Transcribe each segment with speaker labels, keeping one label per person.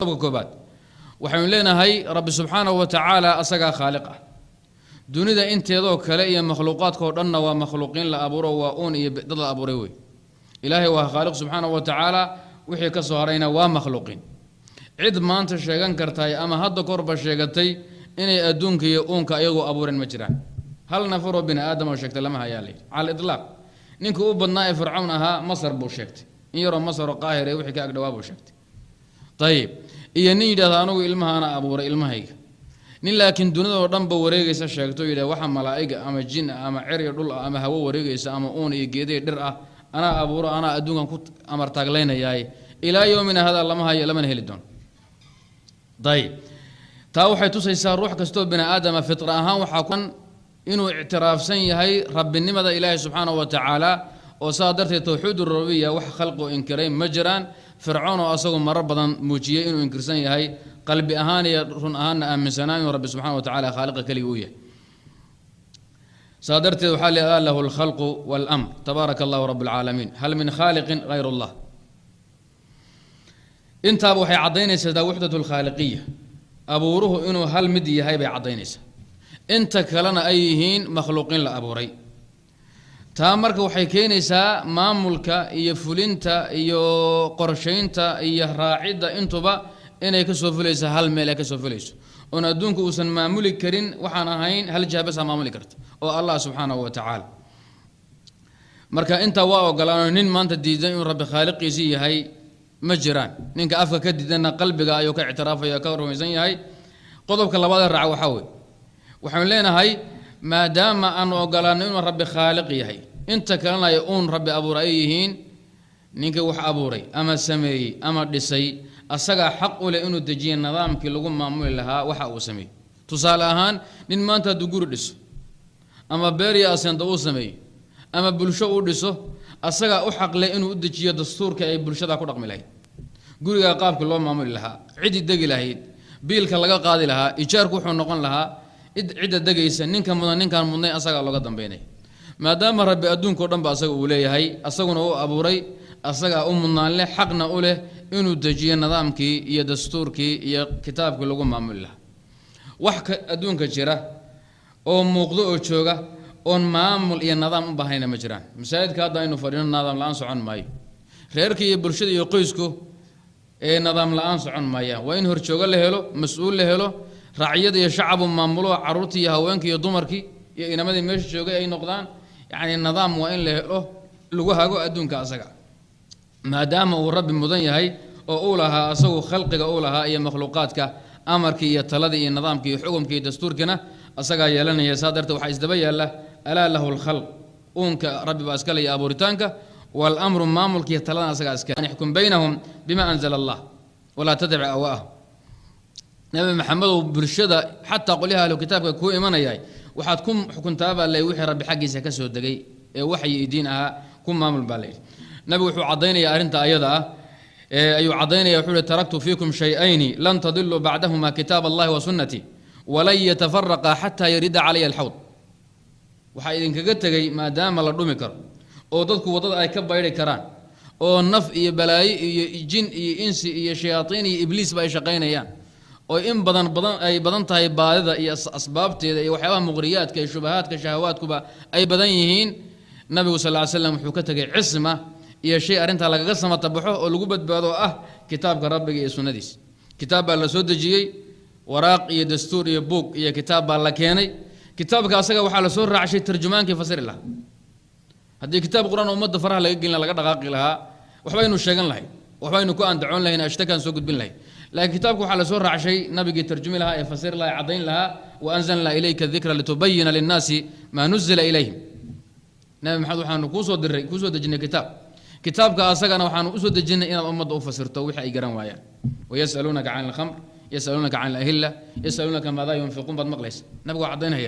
Speaker 1: كوبات waxaan leenahay rabbi subhanahu wa ta'ala asaga khaliq ah dunida inteedo kale iyo makhluuqaadka oo dhanna waa makhluuqin la abuuro waa oon iyo dad la abuuray way ilaahay waa khaliq subhanahu wa ta'ala wixii ka soo harayna waa makhluuqin cid maanta sheegan kartay ama hadda korba sheegatay inay adduunka iyo oonka ayagu abuuran ma jiraan hal nafaro bin aadam oo sheegtay lama hayaalay al idlaaq ninku u badnaa fircawn aha masar buu sheegtay in yaro masar oo qaahire wixii ka agdhawaa buu sheegtay طيب iyo nin yiraahdo anigu ilmaha ana abuuray ilmahayga nin laakiin dunida oo dhanba wareegaysa sheegto yiraahdo waxa malaa'iga ama jin ama ciriir dhul ama hawo wareegaysa ama oon iyo geeday dhir ah ana abuuro ana adduunkan ku amar taagleynayay ilaa yoomina hada lama hayo lama heli doon طيب taa waxay tusaysaa ruux kasto bini aadam fitra ahaan waxa kun inuu i'tiraafsan yahay rabbinimada ilaahay subhanahu wa ta'ala oo saadartay tawxiid rububiyya wax khalqo inkiray majran fircawn oo asagu marar badan muujiyay inuu inkirsan yahay qalbi ahaan iyo run ahaan aaminsanaan inuu rabbi subhanahu wa ta'ala khaliqa kaliya uu yahay saadartay waxa leeyahay lahu al-khalqu wal amr tabarakallahu rabbul alamin hal min khaliqin ghayru allah inta waxay cadeynaysaa wahdatul khaliqiyya abuuruhu inuu hal mid yahay bay cadeynaysaa inta kalena ay yihiin makhluuqin la abuuray taa marka waxay keenaysaa maamulka iyo fulinta iyo qorsheynta iyo raacida intuba inay ka soo fulayso hal meel ka soo fulayso oo adduunku uusan maamuli karin waxaan ahayn hal jaabas maamuli karto oo Allah subhanahu wa ta'ala marka inta waa ogolaano nin maanta diidan in rabbi khaliqiisi yahay ma jiraan ninka afka ka diidana qalbiga ayuu ka i'tiraafaya ka rumaysan yahay qodobka labaad ee raac waxa weey waxaan leenahay maadaama aan ogolaano in rabbi khaliq yahay inta kalena ay oon rabbi abuuray yihiin ninka wax abuuray ama sameeyay ama dhisay asaga xaq u leh inuu dejiyo nidaamkii lagu maamuli lahaa waxa uu sameeyay tusaale ahaan nin maanta guri dhiso ama beeriya asanta uu sameeyay ama bulsho uu dhiso asaga u xaq leh inuu dejiyo dastuurka ay bulshada ku dhaqmi lahayd guriga qaabka loo maamuli lahaa cidi degi lahayd biilka laga qaadi lahaa ijaarku wuxuu noqon lahaa cid degaysa ninka mudan ninkan mudnay asaga looga dambeynay maadaama rabbi adduunka oo dhan ba asaga uu leeyahay asaguna uu abuuray asaga u mudnaan leh xaqna u leh inuu dejiyo nidaamkii iyo dastuurkii iyo kitaabkii lagu maamuli lahaa wax adduunka jira oo muuqdo oo jooga oon maamul iyo nidaam u baahayna ma jiraan masaajidka hadda aynu fadhino nidaam la'aan socon maayo reerka iyo bulshada iyo qoysku ee nidaam la'aan socon maayaan waa in horjooga la helo mas'uul la helo raaciyada iyo shacab maamulo caruurtii iyo haweenkii iyo dumarkii iyo inamadii meesha joogay ay noqdaan yaani nidaam waa in la helo lagu hago adduunka asaga maadaama uu rabbi mudan yahay oo uu lahaa asagu khalqiga uu lahaa iyo makhluuqaadka amarkii iyo taladii iyo nidaamkii iyo xukumkii iyo dastuurkina asaga yeelanaya saadarta waxa isdaba yaala ala lahu al-khalq unka rabbi ba iskale iyo abuuritaanka wal amru maamulki iyo talada asaga iska yahkum baynahum bima anzala Allah wala tad'i awaa nabi maxamed oo bulshada hatta qoliha ahlu kitaabka ku imanayay waxaad ku xukuntaaba lay wixii rabbi xaqiisa ka soo dagay ee waxay diin aha ku maamul balay nabi wuxuu cadeynaya arinta ayada ayuu cadeynaya wuxuu taraktu fiikum shay'ayn lan tadillu ba'dahuma kitab Allah wa sunnati ولا يتفرق حتى يرد علي الحوض waxa idin kaga tagay maadaama la dhumi karo oo dadku wadada ay ka bayri karaan oo naf iyo balaayi iyo jin iyo insi iyo shayaatiin iyo ibliis ba ay shaqeynayaan oo in badan tahay baadida iyo asbaabteeda iyo waxyaabaha muqriyaadka iyo shubahaadka shahawaadkuba ay badan yihiin nabigu sallallahu alayhi wasallam wuxuu ka tagay cisma iyo shay arinta lagaga samatabaxo oo lagu badbaado ah kitaabka rabbiga iyo sunnadiisa kitaab baa la soo dejiyay waraaq iyo dastuur iyo buug iyo kitaab baa la keenay kitaabka asaga waxa la soo raacay tarjumaankii fasir lahaa hadii kitaab quraan umada faraha laga gelin laga dhaqaaqi lahaa waxba inuu sheegan lahayn waxba inuu ku andacoon lahayn ashtakan soo gudbin lahayn laakiin kitaabku waxa la soo raacay nabigi tarjumi lahaa ee fasir lahaa cadeyn lahaa wa anzalna ilayka dhikra litubayyana lin-nasi ma nuzila ilayhim nabi maxamed waxaanu ku soo dejinay kitaabka asagana waxaanu u soo dejinay inaad umada u fasirto wixii ay garan waayaan wayasalunaka 'anil khamr يسألونك عن الأهلة يسألونك ماذا ينفقون بعد مقلس نبغى عضينا هي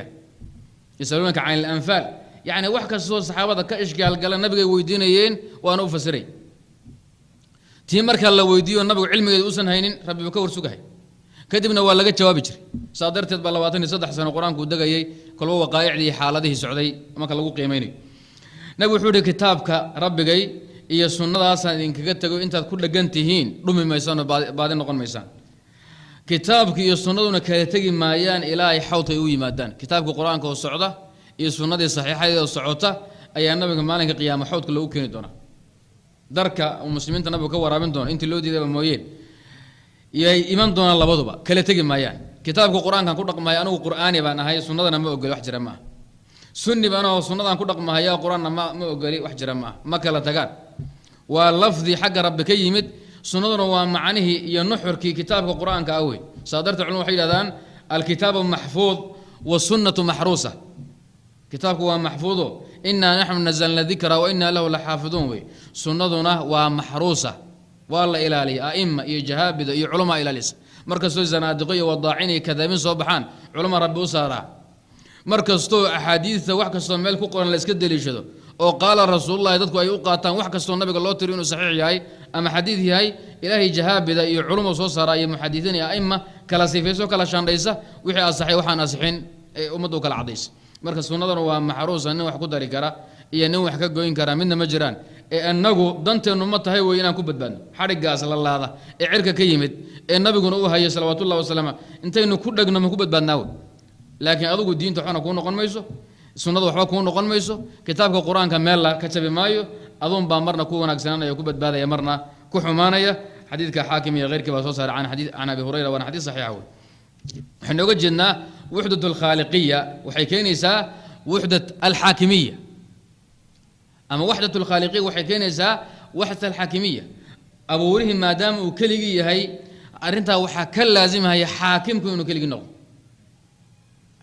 Speaker 1: يسألونك عن الأنفال يعني وحكى الصحابة كإيش قال نبغى ويدينين وأنا أفسري تيمرك الله ويديو نبغى علم يدوسن هينين ربي بكور سجها كدبنا ولا جت جواب يجري صادرت بلواتني صدح سنة القرآن كود جاي كل هو وقائع لي حالته سعودي ما كان له قيميني نبغى حول كتابك ربي جاي iyo sunnadaas in kaga tago intaad ku dhagantihiin dhumi maysan baadin noqon maysan كتابك iyo sunnaduna kala tagi maayaan ilaa ay xawtay u yimaadaan kitaabka quraanka oo socda iyo sunnadii saxiixadeeda oo socota ayaa nabiga maalinka qiyaamo xawdka lagu keeni doona darka muslimiinta nabiga ka waraabin doona intii loo diiday mooyeen iyay iman doona labaduba kala tagi maayaan kitaabka quraanka ku dhaqmay anigu quraani baan ahay sunnadana ma ogol wax jira ma sunni baan oo sunnadan ku dhaqmay quraanna ma ogol wax jira ma kala tagaan waa lafdi xagga rabbi ka yimid sunnaduna waa macnihi iyo nuxurkii kitaabka quraanka ah weey saadarta culimadu waxay yiraahdaan alkitaabu mahfuuz wa sunnatu mahruusa kitaabku waa mahfuuzo inna nahnu nazzalna dhikra wa inna lahu lahafidun weey sunnaduna waa mahruusa waa la ilaaliya aima iyo jahabida iyo culama ilaalisa markastoo zanaadiqo iyo wadaacini kadabin soo baxaan culama rabbi u saara markastoo axaadiista wax kastoo meel ku qoran la iska daliishado oo qaala rasuulullaahi dadku ay u qaataan wax kastoo nabiga loo tiriyo inuu saxiix yahay ama xadiid yahay ilaahay jahabida iyo culama soo saara iyo muxaddidiin iyo aima kala sifayso kala shandaysa wixii asaxay waxaan asixin ummadu kala cadays marka sunnadana waa maxruusa nin wax ku dari kara iyo nin wax ka gooyin kara midna ma jiraan ee anagu danteenu ma tahay way inaan ku badbaadno xarigaas la laada ee cirka ka yimid ee nabiguna uu hayay salawaatullaahi wasalaam intaynu ku dhagno ma ku badbaadnaa laakiin adigu diinta waxna ku noqon mayso sunnadu waxba ku noqon mayso kitaabka quraanka meel la ka jabi maayo adoon baa marna ku wanaagsananaya ku badbaadaya marna ku xumaanaya xadiidka xaakim iyo غيركii baa soo saaray can abi hurayra waa xadiis saxiix ah waxaan uga jeednaa wuxdatu alkhaaliqiyya waxay keenaysaa wuxdat alxaakimiyya ama wuxdatu alkhaaliqiyya waxay keenaysaa wuxdat alxaakimiyya abuurihi maadaama uu keligii yahay arrintaa waxaa ka laazimaya xaakimku inuu keligii noqdo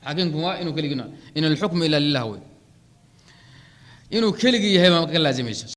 Speaker 1: حاكمكم إنه كلجنا إن الحكم إلا لله هو إنه كلجي هي ما كان لازم يصير